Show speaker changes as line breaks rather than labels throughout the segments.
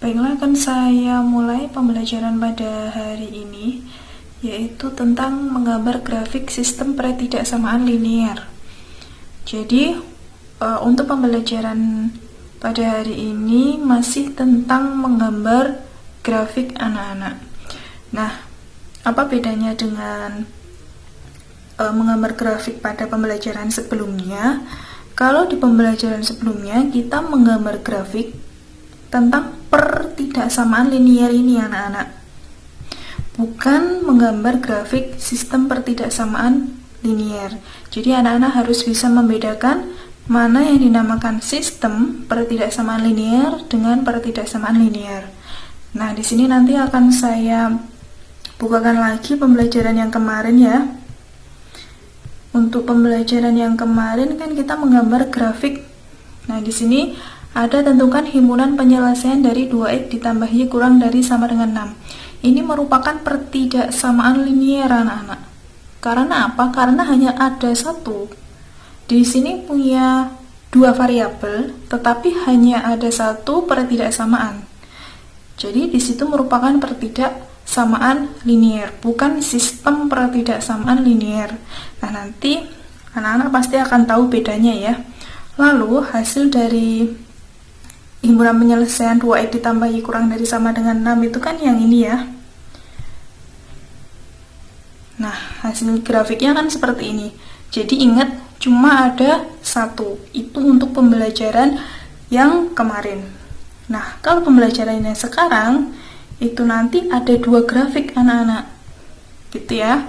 Baiklah, akan saya mulai pembelajaran pada hari ini, yaitu tentang menggambar grafik sistem pertidaksamaan linear. Jadi, untuk pembelajaran pada hari ini masih tentang menggambar grafik anak-anak. Nah, apa bedanya dengan menggambar grafik pada pembelajaran sebelumnya? Kalau di pembelajaran sebelumnya kita menggambar grafik tentang pertidaksamaan linear ini anak-anak, bukan menggambar grafik sistem pertidaksamaan linear. Jadi anak-anak harus bisa membedakan mana yang dinamakan sistem pertidaksamaan linear dengan pertidaksamaan linear. Nah, di sini nanti akan saya bukakan lagi pembelajaran yang kemarin ya. Untuk pembelajaran yang kemarin kan kita menggambar grafik. Nah, di sini ada tentukan himpunan penyelesaian dari 2x ditambah y kurang dari sama dengan 6. Ini merupakan pertidaksamaan linear anak-anak. Karena apa? Karena hanya ada satu. Di sini punya dua variabel, tetapi hanya ada satu pertidaksamaan. Jadi di situ merupakan pertidaksamaan linear, bukan sistem pertidaksamaan linear. Nah, nanti anak-anak pasti akan tahu bedanya ya. Lalu hasil dari himpunan penyelesaian 2x ditambah y kurang dari sama dengan 6 itu kan yang ini ya. Nah, hasil grafiknya kan seperti ini. Jadi ingat, cuma ada satu. Itu untuk pembelajaran yang kemarin. Nah, kalau pembelajaran yang sekarang itu nanti ada dua grafik anak-anak, gitu ya.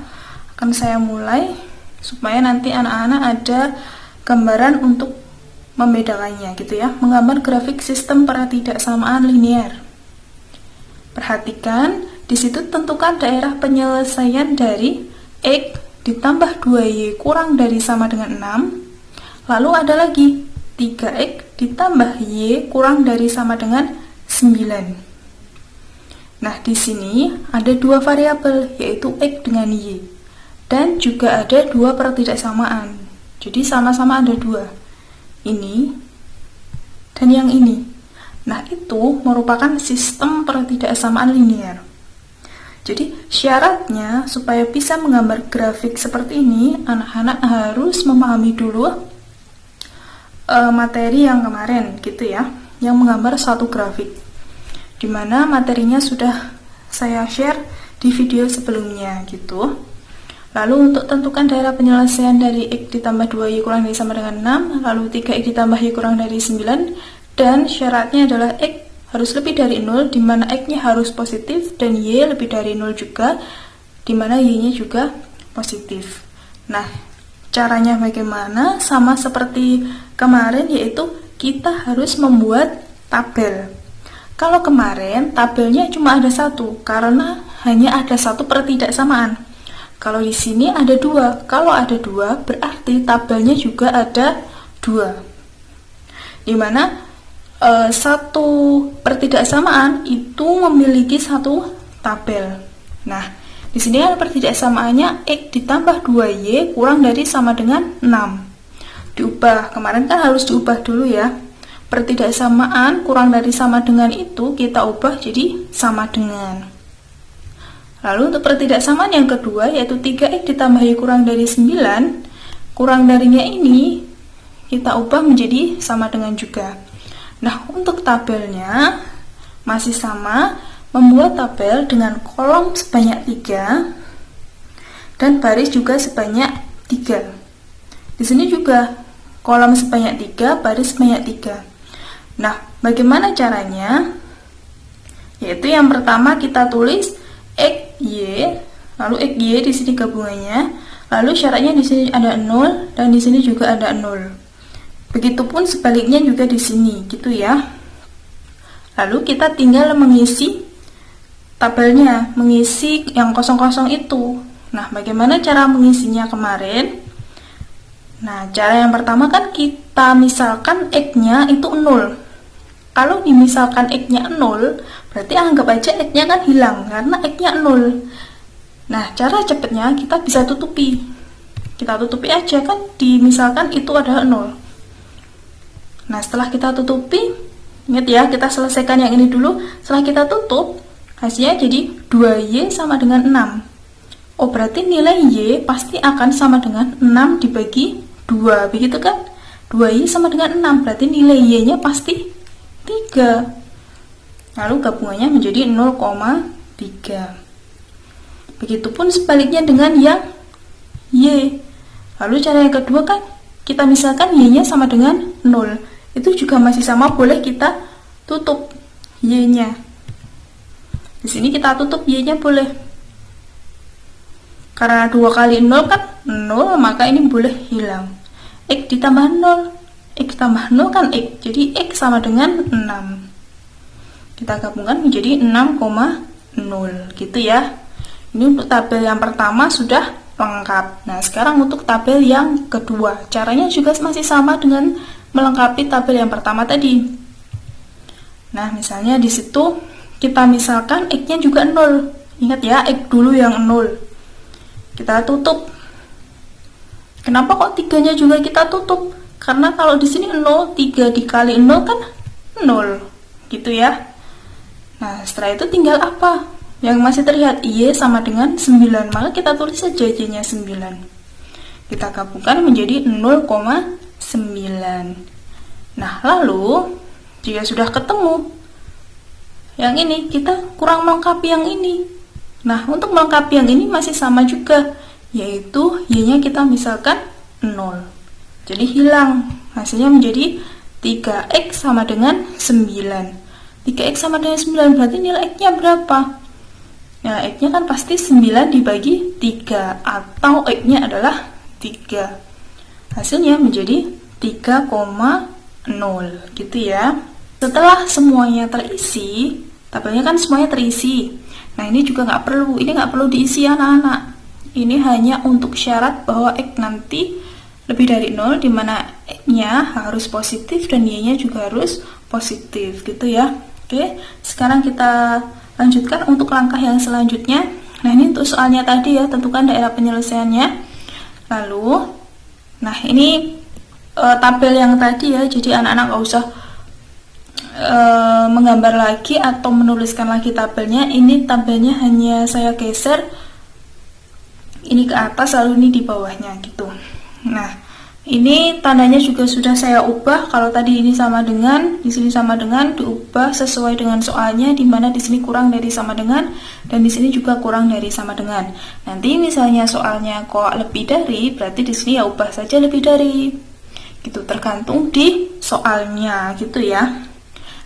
Akan saya mulai supaya nanti anak-anak ada gambaran untuk membedakannya, gitu ya. Menggambar grafik sistem pertidaksamaan linear. Perhatikan, di situ tentukan daerah penyelesaian dari x ditambah 2y kurang dari sama dengan 6. Lalu ada lagi 3x ditambah y kurang dari sama dengan 9. Nah, di sini ada dua variabel, yaitu x dengan y. Dan juga ada dua pertidaksamaan. Jadi sama-sama ada dua. Ini dan yang ini. Nah, itu merupakan sistem pertidaksamaan linear. Jadi syaratnya supaya bisa menggambar grafik seperti ini, anak-anak harus memahami dulu materi yang kemarin, gitu ya, yang menggambar satu grafik, dimana materinya sudah saya share di video sebelumnya, gitu. Lalu untuk tentukan daerah penyelesaian dari x ditambah 2y kurang dari sama dengan 6, lalu 3x ditambah y kurang dari 9, dan syaratnya adalah x harus lebih dari 0, di mana x-nya harus positif, dan y lebih dari 0 juga, di mana y-nya juga positif. Nah, caranya bagaimana? Sama seperti kemarin, yaitu kita harus membuat tabel. Kalau kemarin, tabelnya cuma ada satu, karena hanya ada satu pertidaksamaan. Kalau di sini ada dua. Kalau ada dua, berarti tabelnya juga ada dua. Dimana satu pertidaksamaan itu memiliki satu tabel. Nah, di sini ada pertidaksamaannya x ditambah 2y kurang dari sama dengan 6. Diubah. Kemarin kan harus diubah dulu ya. Pertidaksamaan kurang dari sama dengan itu kita ubah jadi sama dengan. Lalu untuk pertidaksamaan yang kedua, yaitu 3x ditambah y kurang dari 9, kurang darinya ini kita ubah menjadi sama dengan juga. Nah, untuk tabelnya masih sama, membuat tabel dengan kolom sebanyak 3 dan baris juga sebanyak 3. Di sini juga kolom sebanyak 3, baris sebanyak 3. Nah, bagaimana caranya? Yaitu yang pertama kita tulis x, y, lalu x, y di sini gabungannya, lalu syaratnya di sini ada 0 dan di sini juga ada 0. Begitupun sebaliknya juga di sini, gitu ya. Lalu kita tinggal mengisi tabelnya, mengisi yang kosong-kosong itu. Nah, bagaimana cara mengisinya kemarin? Nah, cara yang pertama kan kita misalkan x-nya itu 0. Kalau dimisalkan x-nya 0, berarti anggap aja x-nya kan hilang, karena x-nya 0. Nah, cara cepatnya kita bisa tutupi. Kita tutupi aja kan, dimisalkan itu adalah 0. Nah, setelah kita tutupi, Ingat ya, kita selesaikan yang ini dulu. Setelah kita tutup, hasilnya jadi 2Y sama dengan 6. Oh, berarti nilai Y pasti akan sama dengan 6 dibagi 2, begitu kan? 2Y sama dengan 6, berarti nilai Y-nya pasti 3. Lalu gabungannya menjadi 0,3. Begitupun sebaliknya dengan yang Y. Lalu cara yang kedua kan, kita misalkan Y-nya sama dengan 0. Itu juga masih sama, boleh kita tutup Y-nya. Di sini kita tutup Y-nya boleh. Karena 2 kali 0 kan 0, maka ini boleh hilang. X ditambah 0. X tambah 0 kan X. Jadi X sama dengan 6. Kita gabungkan menjadi 6,0 gitu ya. Ini untuk tabel yang pertama sudah lengkap. Nah, sekarang untuk tabel yang kedua. Caranya juga masih sama dengan melengkapi tabel yang pertama tadi. Nah, misalnya di situ kita misalkan X-nya juga 0. Ingat ya, X dulu yang 0. Kita tutup. Kenapa kok 3-nya juga kita tutup? Karena kalau di sini 0, 3 dikali 0 kan 0. Gitu ya. Nah, setelah itu tinggal apa? Yang masih terlihat Y sama dengan 9, maka kita tulis saja Y-nya 9. Kita gabungkan menjadi 0,9. Nah, lalu jika sudah ketemu yang ini, kita kurang melengkapi yang ini. Nah, untuk melengkapi yang ini masih sama juga, yaitu Y-nya kita misalkan 0. Jadi hilang. Hasilnya menjadi 3X sama dengan 9. 3X sama dengan 9, berarti nilai X-nya berapa? Ya, X-nya kan pasti 9 dibagi 3, atau X-nya adalah 3. Hasilnya menjadi 3,0 gitu ya. Setelah semuanya terisi, tabelnya kan semuanya terisi. Nah, ini juga nggak perlu diisi anak-anak. Ini hanya untuk syarat bahwa X nanti lebih dari 0, dimana X-nya harus positif dan Y-nya juga harus positif gitu ya. Oke, sekarang kita lanjutkan untuk langkah yang selanjutnya. Nah, ini untuk soalnya tadi ya, tentukan daerah penyelesaiannya. Lalu, nah ini tabel yang tadi ya, jadi anak-anak nggak usah menggambar lagi atau menuliskan lagi tabelnya. Ini tabelnya hanya saya geser ini ke atas, lalu ini di bawahnya gitu. Nah, ini tandanya juga sudah saya ubah. Kalau tadi ini sama dengan, di sini sama dengan, diubah sesuai dengan soalnya, di mana di sini kurang dari sama dengan, dan di sini juga kurang dari sama dengan. Nanti misalnya soalnya kok lebih dari, berarti di sini ya ubah saja lebih dari. Gitu, tergantung di soalnya gitu ya.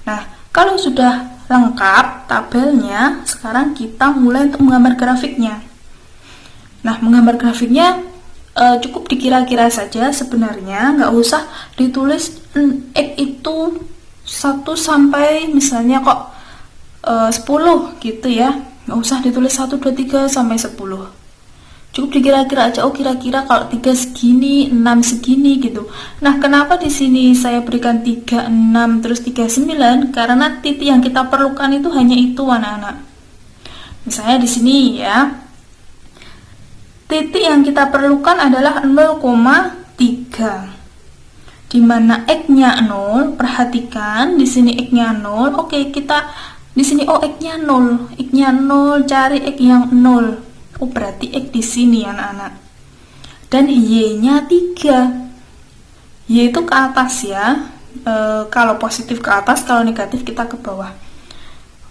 Nah, kalau sudah lengkap tabelnya, sekarang kita mulai untuk menggambar grafiknya. Nah, menggambar grafiknya cukup dikira-kira saja sebenarnya, nggak usah ditulis X itu 1 sampai misalnya kok 10 gitu ya, nggak usah ditulis 1, 2, 3 sampai 10. Cukup dikira-kira aja, oh kira-kira kalau 3 segini, 6 segini gitu. Nah, kenapa di sini saya berikan 3, 6, terus 3, 9? Karena titik yang kita perlukan itu hanya itu anak-anak. Misalnya di sini ya, titik yang kita perlukan adalah 0,3. Di mana X-nya 0, perhatikan di sini X-nya 0. Oke, kita di sini X-nya 0. X-nya 0, cari X yang 0. Oh, berarti X di sini anak-anak. Dan Y-nya 3. Y itu ke atas ya. Kalau positif ke atas, kalau negatif kita ke bawah.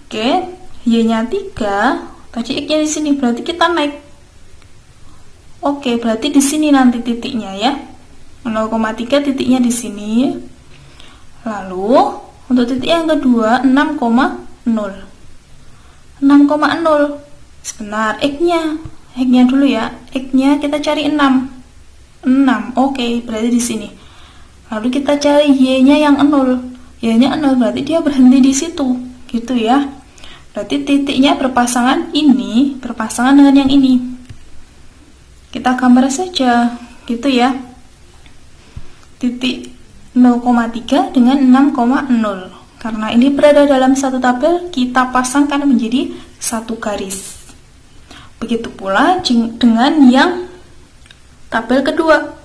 Oke, Y-nya 3. Tadi X-nya di sini, berarti kita naik. Oke, berarti di sini nanti titiknya ya. 0,3 titiknya di sini. Lalu untuk titik yang kedua 6,0. 6,0. Sebentar, X-nya dulu ya. X-nya kita cari 6. 6. Oke, berarti di sini. Lalu kita cari Y-nya yang 0. Y-nya 0 berarti dia berhenti di situ. Gitu ya. Berarti titiknya berpasangan ini, berpasangan dengan yang ini. Kita gambar saja, gitu ya. Titik 0,3 dengan 6,0. Karena ini berada dalam satu tabel, kita pasangkan menjadi satu garis. Begitu pula dengan yang tabel kedua.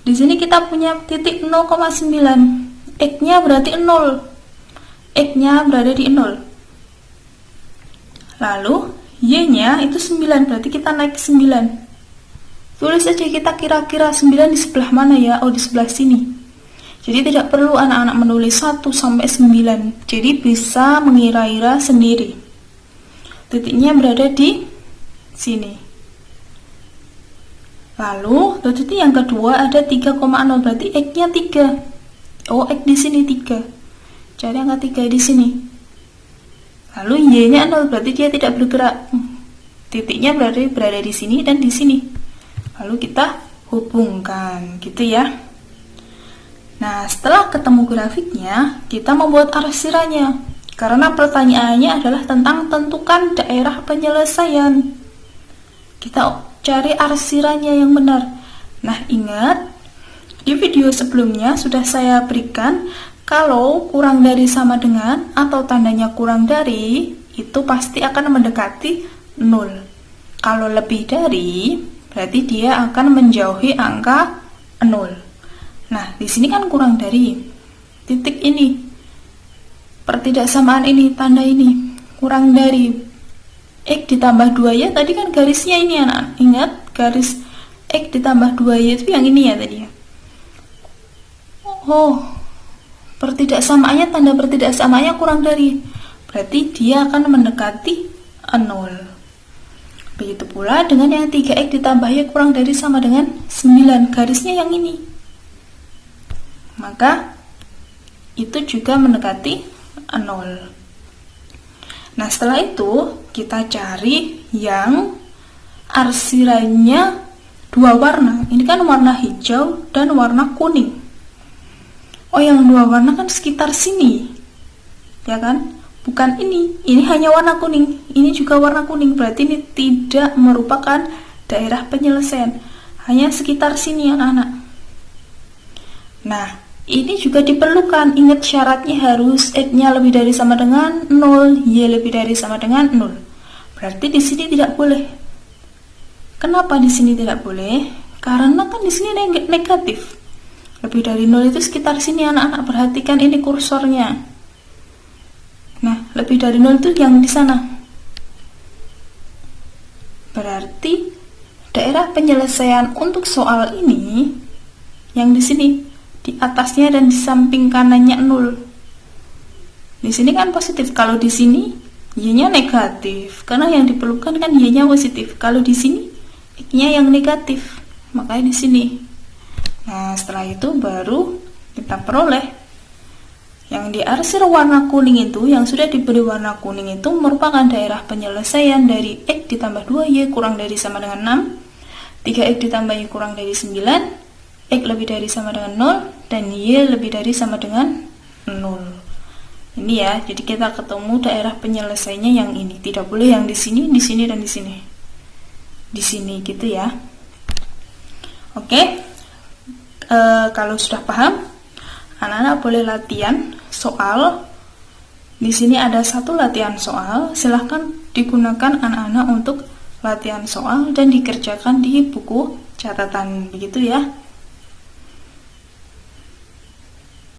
Di sini kita punya titik 0,9. X-nya berarti 0. X-nya berada di 0. Lalu Y-nya itu 9, berarti kita naik 9. Tulis saja kita kira-kira 9 di sebelah mana ya? Oh, di sebelah sini. Jadi tidak perlu anak-anak menulis 1 sampai 9. Jadi bisa mengira-ira sendiri. Titiknya berada di sini. Lalu titik yang kedua ada 3,0, berarti X-nya 3. Oh, X di sini 3. Cari angka 3 di sini. Lalu Y-nya 0, berarti dia tidak bergerak. Titiknya berada di sini dan di sini. Lalu kita hubungkan, gitu ya. Nah, setelah ketemu grafiknya, kita membuat arsirannya. Karena pertanyaannya adalah tentang tentukan daerah penyelesaian. Kita cari arsirannya yang benar. Nah, ingat, di video sebelumnya sudah saya berikan kalau kurang dari sama dengan atau tandanya kurang dari, itu pasti akan mendekati 0. Kalau lebih dari, berarti dia akan menjauhi angka 0. Nah, di sini kan kurang dari. Titik ini, pertidaksamaan ini, tanda ini, kurang dari. X ditambah 2Y, tadi kan garisnya ini anak. Ingat, garis X ditambah 2Y itu yang ini ya tadi ya. Oh, pertidaksamaannya, tanda pertidaksamaannya kurang dari, berarti dia akan mendekati 0. Begitu pula dengan yang 3X ditambah Y kurang dari sama dengan 9, garisnya yang ini, maka itu juga mendekati 0. Nah, setelah itu kita cari yang arsirannya 2 warna. Ini kan warna hijau dan warna kuning. Oh, yang 2 warna kan sekitar sini, ya kan? Bukan ini hanya warna kuning, ini juga warna kuning, berarti ini tidak merupakan daerah penyelesaian, hanya sekitar sini anak-anak. Nah, ini juga diperlukan, ingat syaratnya harus X-nya lebih dari sama dengan 0, Y lebih dari sama dengan 0. Berarti di sini tidak boleh. Kenapa di sini tidak boleh? Karena kan di sini negatif. Lebih dari 0 itu sekitar sini anak-anak, perhatikan ini kursornya. Nah, lebih dari 0 itu yang di sana. Berarti daerah penyelesaian untuk soal ini yang di sini, di atasnya dan di samping kanannya 0. Di sini kan positif, kalau di sini Y-nya negatif, karena yang diperlukan kan Y-nya positif. Kalau di sini X-nya yang negatif, makanya di sini. Nah, setelah itu baru kita peroleh yang diarsir warna kuning itu, yang sudah diberi warna kuning itu merupakan daerah penyelesaian dari X ditambah 2Y kurang dari sama dengan 6, 3X ditambah Y kurang dari 9, X lebih dari sama dengan 0, dan Y lebih dari sama dengan 0. Ini ya, jadi kita ketemu daerah penyelesaiannya yang ini. Tidak boleh yang di sini, dan di sini. Di sini gitu ya. Oke. Kalau sudah paham, anak-anak boleh latihan soal. Di sini ada 1 latihan soal. Silahkan digunakan anak-anak untuk latihan soal dan dikerjakan di buku catatan, begitu ya.